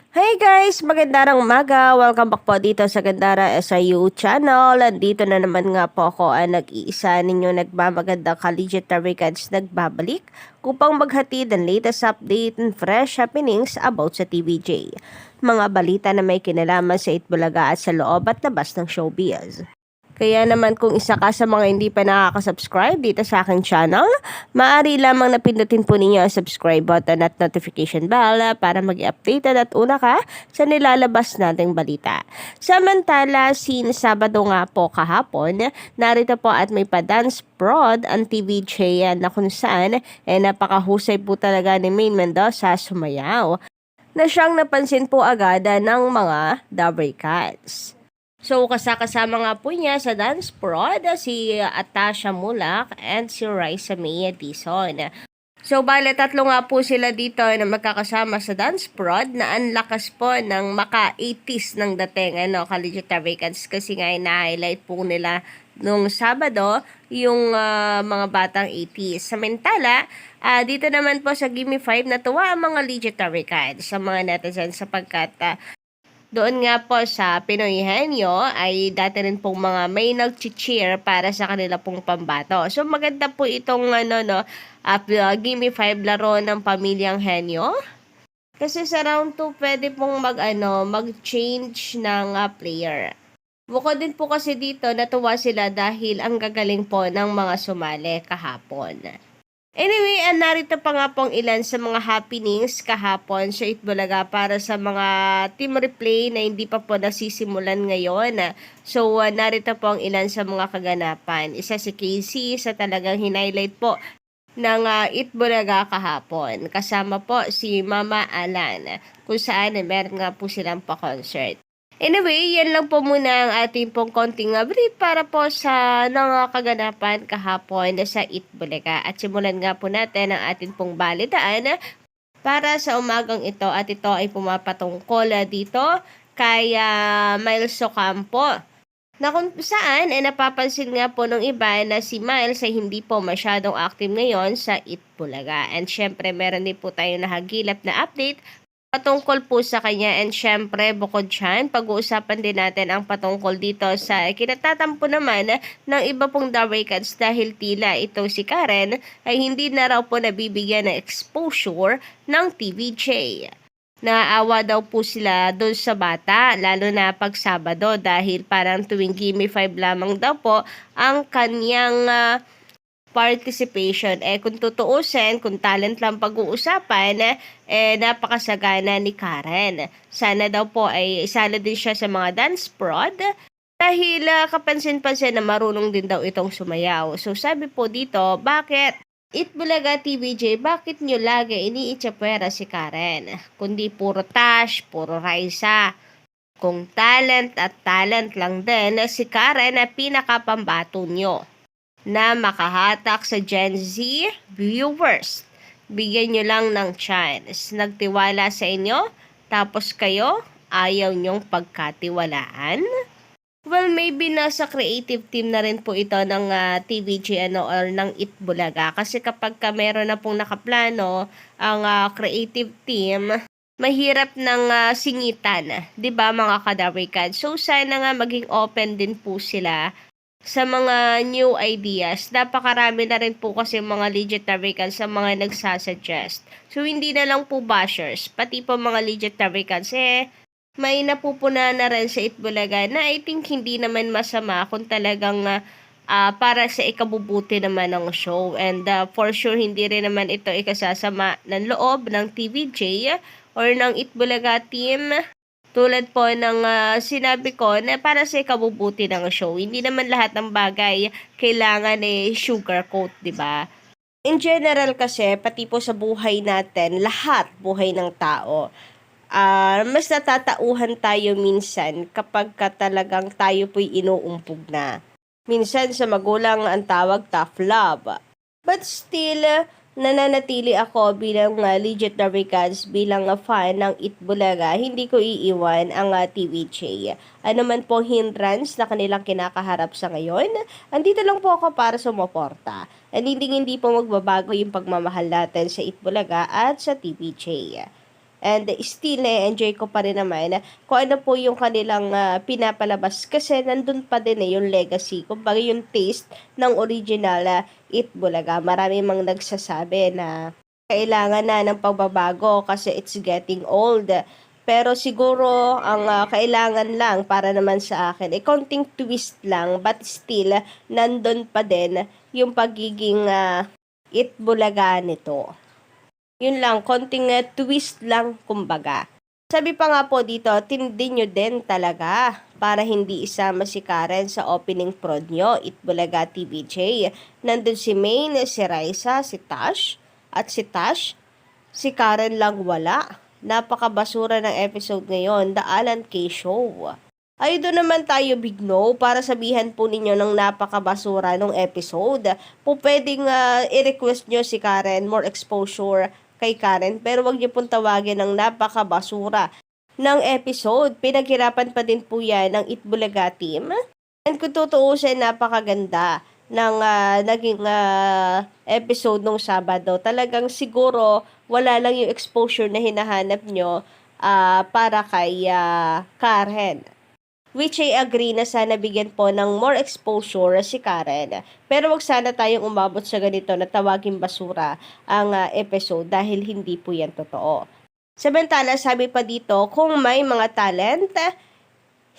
Hey guys! Magandang umaga! Welcome back po dito sa Gandara SIU channel. Andito na naman nga po ako ang nag-iisa ninyo nagmamagandang collegiate records nagbabalik upang maghatid ang latest update and fresh happenings about sa TVJ. Mga balita na may kinalaman sa Itbulaga at sa loob at labas ng showbiz. Kaya naman kung isa ka sa mga hindi pa nakaka-subscribe dito sa aking channel, maaari lamang na pindutin po ninyo ang subscribe button at notification bell para mag-updated at una ka sa nilalabas nating balita. Samantala, Sabado nga po kahapon, narito po at may pa-dance prod ang TVJ na kung saan napakahusay po talaga ni Maine Mendoza sumayaw na siyang napansin po agad ng mga Dabber Cats. So, kasama nga po niya sa dance prod si Atasha Mulak and si Raisa May Dizon. So, bale tatlo nga po sila dito na magkakasama sa dance prod na ang lakas po ng maka-80s ng dating collegiate vacants kasi nga na-highlight po nila nung Sabado yung mga batang 80s. Samantala, dito naman po sa Gimme 5 natuwa ang mga legendary cards sa mga netizens sapagkat doon nga po sa Pinoy Henyo ay dati rin pong mga may nag-cheer para sa kanila pong pambato. So maganda po itong Gimme 5 laro ng pamilyang Henyo. Kasi sa round 2 pwede pong mag-change ng player. Bukod din po kasi dito natuwa sila dahil ang gagaling po ng mga sumali kahapon. Anyway, narito pa nga pong ilan sa mga happenings kahapon sa Itbulaga para sa mga team replay na hindi pa po nasisimulan ngayon. So, narito po ang ilan sa mga kaganapan. Isa si Casey sa talagang hinighlight po ng Itbulaga kahapon. Kasama po si Mama Alan kung saan meron nga po silang pa-concert. Anyway, yan lang po muna ang ating pong konting brief para po sa kaganapan kahapon sa Itbulaga. At simulan nga po natin ang ating pong balitaan para sa umagang ito. At ito ay pumapatungkol dito kay Miles Ocampo. Na kung saan napapansin nga po ng iba na si Miles ay hindi po masyadong active ngayon sa Itbulaga. And syempre meron din po tayo nahagilap na update patungkol po sa kanya, and syempre bukod dyan, pag-uusapan din natin ang patungkol dito sa kinatatampo naman ng iba pong Dabber Cats dahil tila ito si Karen ay hindi na raw po nabibigyan ng exposure ng TVJ. Naawa daw po sila doon sa bata, lalo na pag Sabado dahil parang tuwing Gimme 5 lamang daw po ang kanyang participation. Kung tutuusin, kung talent lang pag-uusapan, napakasagana ni Karen. Sana daw po ay isala din siya sa mga dance prod dahil kapansin-pansin na marunong din daw itong sumayaw. So sabi po dito, bakit Itbulaga TVJ, bakit nyo lagi iniitsapwera si Karen? Kundi puro Tash, puro Raisa. Kung talent at talent lang din, si Karen na pinakapambato nyo na makahatak sa Gen Z viewers. Bigyan nyo lang ng chance. Nagtiwala sa inyo, tapos kayo ayaw nyong pagkatiwalaan? Well, maybe nasa creative team na rin po ito ng TVG or ng Itbulaga. Kasi kapag meron na pong nakaplano ang creative team, mahirap ng singitan, 'di ba mga ka-Dabber Cats? So sana nga maging open din po sila sa mga new ideas. Napakarami na rin po kasi mga legit Dabber sa mga nagsasuggest. So hindi na lang po bashers, pati po mga legit Dabber may napupuna na rin sa Itbulaga na I think hindi naman masama kung talagang para sa ikabubuti naman ng show. And for sure, hindi rin naman ito ikasasama ng loob ng TVJ or ng Itbulaga team. Tulad po ng sinabi ko na para sa ikabubuti ng show. Hindi naman lahat ng bagay kailangan sugarcoat, di ba? In general kasi, pati po sa buhay natin, lahat buhay ng tao, mas natatauhan tayo minsan kapag talagang tayo po'y inuumpog na. Minsan sa magulang ang tawag tough love. But still, nananatili ako bilang legit Dabber Cats, bilang fan ng Itbulaga. Hindi ko iiwan ang TVJ. Ano man po hindrance na kanilang kinakaharap sa ngayon, andito lang po ako para sumuporta. And hindi po magbabago yung pagmamahal natin sa Itbulaga at sa TVJ. And still, enjoy ko pa rin naman kung ano po yung kanilang pinapalabas. Kasi nandun pa din yung legacy. Kumbaga yung taste ng original Itbulaga. Marami mang nagsasabi na kailangan na ng pagbabago kasi it's getting old. Pero siguro ang kailangan lang para naman sa akin, konting twist lang, but still nandun pa din yung pagiging Itbulaga nito. Yun lang, konting twist lang kumbaga. Sabi pa nga po dito, tindi nyo din talaga para hindi isama si Karen sa opening prod nyo, Itbulaga TVJ. Nandun si Maine, si Raisa, si Tash, at si Tash, si Karen lang wala. Napakabasura ng episode ngayon, The Alan K. Show. Ay, doon naman tayo big no para sabihan po ninyo ng napakabasura ng episode. Po pwedeng i-request nyo si Karen, more exposure kay Karen, pero wag niyo pong tawagin ng napakabasura ng episode. Pinaghirapan pa din po yan ng Itbulaga team. And kung tutuusin, napakaganda ng naging episode nung Sabado. Talagang siguro wala lang yung exposure na hinahanap nyo para kay Karen. Which I agree na sana bigyan po ng more exposure si Karen. Pero wag sana tayong umabot sa ganito na tawaging basura ang episode dahil hindi po yan totoo. Samantala, sabi pa dito, kung may mga talent,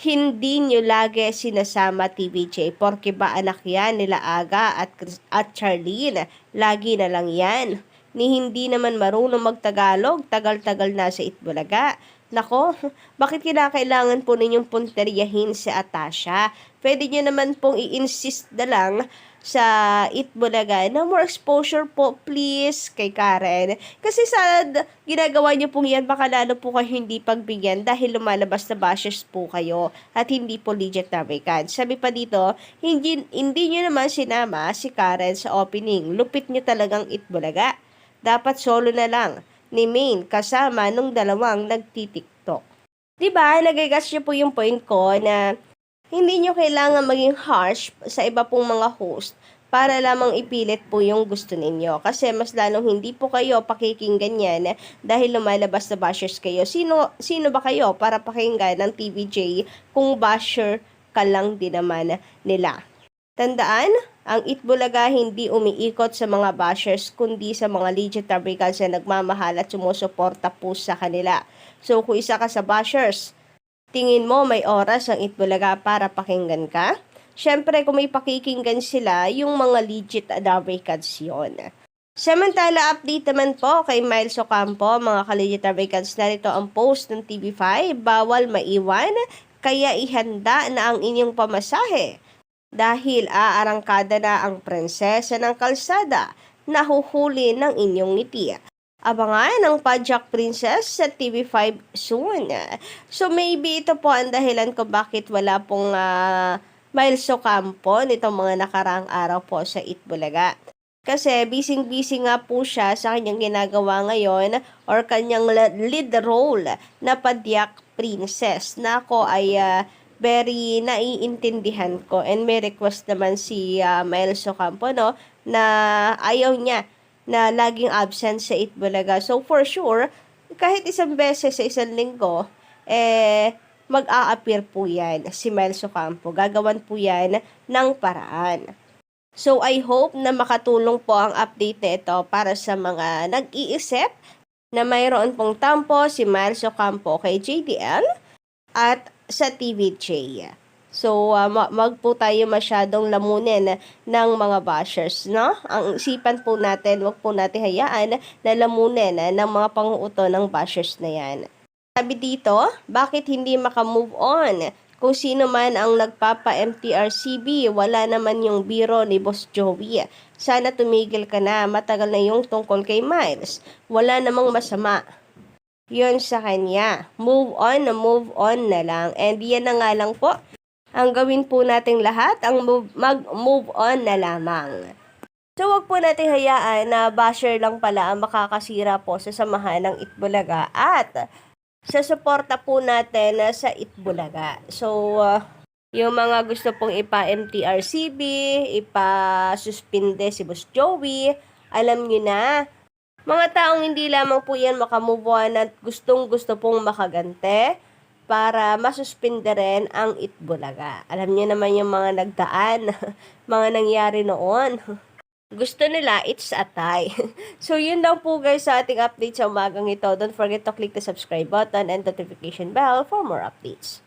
hindi nyo lagi sinasama TVJ porque ba anak yan nila Aga at Charlene. Lagi na lang yan. Ni hindi naman marunong magtagalog, tagal-tagal na sa Itbulaga. Nako, bakit kinakailangan po ninyong punteryahin si Atasha? Pwede nyo naman pong i-insist na lang sa Itbulaga na more exposure po please kay Karen. Kasi sa ginagawa nyo pong yan, baka lalo po kayo hindi pagbigyan dahil lumalabas na bashers po kayo at hindi po legit na vacant. Sabi pa dito, hindi nyo naman sinama si Karen sa opening. Lupit nyo talagang Itbulaga. Dapat solo na lang ni Maine kasama nung dalawang nagtitiktok. Diba, nagagas niyo po yung point ko na hindi nyo kailangan maging harsh sa iba pong mga host para lamang ipilit po yung gusto ninyo. Kasi mas lalong hindi po kayo pakikinggan yan dahil lumalabas na bashers kayo. Sino ba kayo para pakinggan ng TVJ kung basher ka lang din naman nila? Tandaan, ang Itbulaga hindi umiikot sa mga bashers kundi sa mga legit fabricants na nagmamahal at sumusuporta po sa kanila. So kung isa ka sa bashers, tingin mo may oras ang Itbulaga para pakinggan ka? Siyempre kung may pakikinggan sila, yung mga legit fabricants yun. Samantala, update naman po kay Miles Ocampo, mga ka-legit fabricants, narito ang post ng TV5, bawal maiwan, kaya ihanda na ang inyong pamasahe. Dahil aarangkada na ang prinsesa ng kalsada, nahuhuli ng inyong ngiti. Abangan ang Pajak Princess sa TV5 soon. So maybe ito po ang dahilan kung bakit wala pong Miles Ocampo nitong mga nakaraang araw po sa Itbulaga. Kasi busy-busy nga po siya sa kanyang ginagawa ngayon or kanyang lead role na Pajak Princess na ako ay very naiintindihan ko and may request naman si Miles Ocampo no na ayaw niya na laging absent sa Itbulaga. So for sure, kahit isang beses sa isang linggo, mag-a-appear po yan si Miles Ocampo. Gagawan po yan ng paraan. So I hope na makatulong po ang update na ito para sa mga nag-iisip na mayroon pong tampo si Miles Ocampo kay JDL at sa TVJ. So, wag po tayo masyadong lamunin ng mga bashers, no? Ang isipan po natin, wag po natin hayaan na lamunin ng mga panguuto ng bashers na yan. Sabi dito, bakit hindi makamove on? Kung sino man ang nagpapa-MTRCB, wala naman yung biro ni Boss Joey. Sana tumigil ka na, matagal na yung tungkol kay Miles. Wala namang masama yun sa kanya. Move on na lang. And yan na nga lang po. Ang gawin po nating lahat, ang mag-move on na lamang. So, wag po natin hayaan na basher lang pala ang makakasira po sa samahan ng Itbulaga at sa suporta po natin sa Itbulaga. So, yung mga gusto pong ipa-MTRCB, ipa-suspinde si Boss Joey, alam nyo na, Mga taong hindi lamang po yan makamove on at gustong-gusto pong makagante para masuspinde rin ang Itbulaga. Alam niyo naman yung mga nagdaan, mga nangyari noon. Gusto nila, it's a tie. So, yun lang po guys sa ating update sa umagang ito. Don't forget to click the subscribe button and notification bell for more updates.